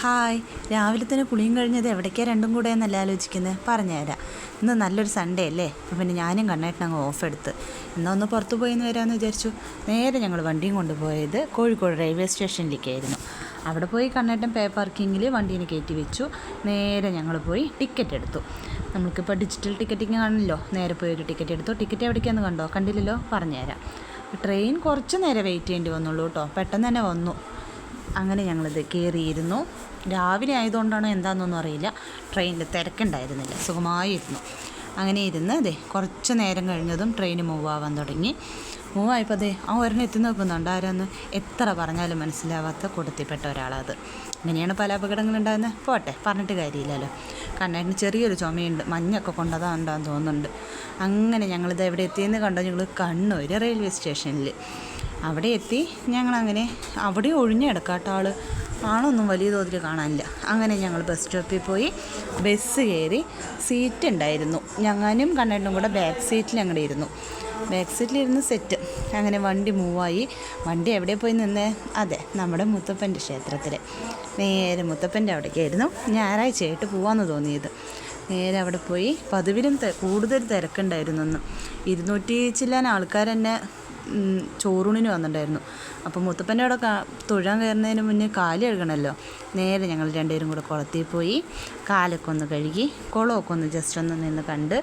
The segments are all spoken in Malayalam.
ഹായ്, രാവിലെ തന്നെ കുളിയും കഴിഞ്ഞത് എവിടേക്കാണ് രണ്ടും കൂടെ എന്നല്ല ആലോചിക്കുന്നത്. പറഞ്ഞുതരാം. ഇന്ന് നല്ലൊരു സൺഡേ അല്ലേ, അപ്പോൾ പിന്നെ ഞാനും കണ്ണേട്ടനങ്ങ് ഓഫ് എടുത്ത് എന്നാൽ ഒന്ന് പുറത്ത് പോയിന്ന് വരാമെന്ന് വിചാരിച്ചു. നേരെ ഞങ്ങൾ വണ്ടിയും കൊണ്ടുപോയത് കോഴിക്കോട് റെയിൽവേ സ്റ്റേഷനിലേക്കായിരുന്നു. അവിടെ പോയി കണ്ണേട്ടൻ പേ പാർക്കിങ്ങിൽ വണ്ടീനെ കയറ്റി വെച്ചു. നേരെ ഞങ്ങൾ പോയി ടിക്കറ്റ് എടുത്തു. നമുക്കിപ്പോൾ ഡിജിറ്റൽ ടിക്കറ്റിങ് ആണല്ലോ. നേരെ പോയി ഒരു ടിക്കറ്റ് എടുത്തു. ടിക്കറ്റ് എവിടേക്കാന്ന് കണ്ടോ? കണ്ടില്ലല്ലോ, പറഞ്ഞുതരാം. ട്രെയിൻ കുറച്ച് നേരം വെയിറ്റ് ചെയ്യേണ്ടി വന്നുള്ളൂ കേട്ടോ, പെട്ടെന്ന് തന്നെ വന്നു. അങ്ങനെ ഞങ്ങളിത് കയറിയിരുന്നു. രാവിലെ ആയതുകൊണ്ടാണോ എന്താണെന്നൊന്നും അറിയില്ല, ട്രെയിനിൽ തിരക്കുണ്ടായിരുന്നില്ല, സുഖമായിരുന്നു. അങ്ങനെ ഇരുന്ന് കുറച്ച് നേരം കഴിഞ്ഞതും ട്രെയിൻ മൂവ് ആവാൻ തുടങ്ങി. മൂവായപ്പോൾ ആ ഒരെണ്ണം എത്തി നോക്കുന്നുണ്ട്. ആരാന്ന് എത്ര പറഞ്ഞാലും മനസ്സിലാവാത്ത കൂട്ടത്തിൽപ്പെട്ട ഒരാളത്. ഇങ്ങനെയാണ് പല അപകടങ്ങളുണ്ടാകുന്നത്. പോട്ടെ, പറഞ്ഞിട്ട് കാര്യമില്ലല്ലോ. കണ്ണേട്ടിന് ചെറിയൊരു ചുമയുണ്ട്, മഞ്ഞൊക്കെ കൊണ്ടതാണ്ടാന്ന് തോന്നുന്നുണ്ട്. അങ്ങനെ ഞങ്ങളിത് എവിടെ എത്തിയെന്ന് കണ്ടോ? ഞങ്ങൾ കണ്ണൂർ റെയിൽവേ സ്റ്റേഷനിൽ അവിടെ എത്തി. ഞങ്ങളങ്ങനെ അവിടെ ഒഴിഞ്ഞ് കിടക്കാട്ടോ, ആളൊന്നും വലിയ തോതിൽ കാണാനില്ല. അങ്ങനെ ഞങ്ങൾ ബസ് സ്റ്റോപ്പിൽ പോയി ബസ് കയറി. സീറ്റ് ഉണ്ടായിരുന്നു, ഞാനും കണ്ണേട്ടനും കൂടെ ബാക്ക് സീറ്റിൽ അങ്ങോട്ട് ഇരുന്നു. ബാക്ക് സീറ്റിലിരുന്ന് സെറ്റ്. അങ്ങനെ വണ്ടി മൂവായി. വണ്ടി എവിടെ പോയി നിന്നേ? അതെ, നമ്മുടെ മുത്തപ്പൻ്റെ ക്ഷേത്രത്തിൽ. നേരെ മുത്തപ്പൻ്റെ അവിടേക്കായിരുന്നു ഞായറാഴ്ചയായിട്ട് പോകാമെന്ന് തോന്നിയത്. നേരെ അവിടെ പോയി. പതിവിലും കൂടുതൽ തിരക്കുണ്ടായിരുന്നു. 200 ചില്ലാൻ ആൾക്കാർ തന്നെ ചോറൂണിന് വന്നിട്ടുണ്ടായിരുന്നു. അപ്പോൾ മുത്തപ്പൻ്റെ അവിടെ തൊഴാൻ കയറുന്നതിന് മുന്നേ കാല് കഴുകണമല്ലോ. നേരെ ഞങ്ങൾ രണ്ടുപേരും കൂടെ കുളത്തിൽ പോയി കാലൊക്കെ ഒന്ന് കഴുകി, കുളമൊക്കെ ഒന്ന് ജസ്റ്റ് ഒന്ന് നിന്ന് കണ്ട്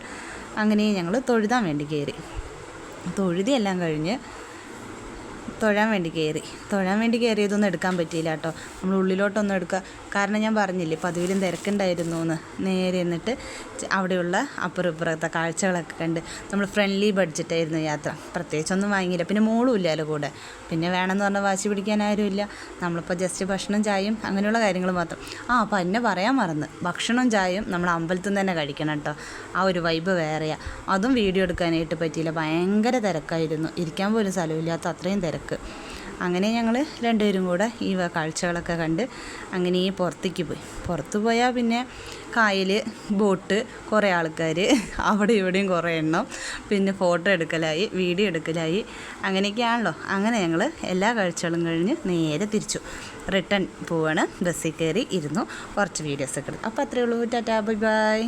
അങ്ങനെ ഞങ്ങൾ തൊഴുതാൻ വേണ്ടി കയറി. തൊഴുതിയെല്ലാം കഴിഞ്ഞ് തൊഴാൻ വേണ്ടി കയറിയതൊന്നും എടുക്കാൻ പറ്റിയില്ല കേട്ടോ. നമ്മൾ ഉള്ളിലോട്ടൊന്നും എടുക്കുക, കാരണം ഞാൻ പറഞ്ഞില്ലേ പതിവിലും തിരക്കുണ്ടായിരുന്നു എന്ന്. നേരെ എന്നിട്ട് അവിടെയുള്ള അപ്പുറം ഇപ്പുറത്തെ കാഴ്ചകളൊക്കെ കണ്ട് നമ്മൾ ഫ്രണ്ട്ലി ബഡ്ജറ്റായിരുന്നു യാത്ര. പ്രത്യേകിച്ചൊന്നും വാങ്ങിയില്ല. പിന്നെ മോളും ഇല്ലല്ലോ കൂടെ. പിന്നെ വേണമെന്ന് പറഞ്ഞാൽ വാശി പിടിക്കാൻ ആരുമില്ല. നമ്മളിപ്പോൾ ജസ്റ്റ് ഭക്ഷണം ചായയും അങ്ങനെയുള്ള കാര്യങ്ങൾ മാത്രം. അപ്പോൾ എന്നെ പറയാൻ മറന്ന്, ഭക്ഷണവും ചായയും നമ്മൾ അമ്പലത്തിൽ നിന്ന് തന്നെ കഴിക്കണം കേട്ടോ. ആ ഒരു വൈബ് വേറെയാണ്. അതും വീഡിയോ എടുക്കാനായിട്ട് പറ്റിയില്ല, ഭയങ്കര തിരക്കായിരുന്നു. ഇരിക്കാൻ പോലും സ്ഥലമില്ലാത്ത അത്രയും തിരക്ക്. അങ്ങനെ ഞങ്ങൾ രണ്ടുപേരും കൂടെ ഈ കാഴ്ചകളൊക്കെ കണ്ട് അങ്ങനെ പുറത്ത് പോയാൽ പിന്നെ കായൽ, ബോട്ട്, കുറേ ആൾക്കാർ, അവിടെ ഇവിടെയും കുറേ എണ്ണം, പിന്നെ ഫോട്ടോ എടുക്കലായി, വീഡിയോ എടുക്കലായി, അങ്ങനെയൊക്കെയാണല്ലോ. അങ്ങനെ ഞങ്ങൾ എല്ലാ കാഴ്ചകളും കഴിഞ്ഞ് നേരെ തിരിച്ചു റിട്ടേൺ പോവാണ്. ബസ്സിൽ കയറി ഇരുന്നു, കുറച്ച് വീഡിയോസൊക്കെ എടുത്തു. അപ്പോൾ അത്രയേ ഉള്ളൂ. Tata, bye bye.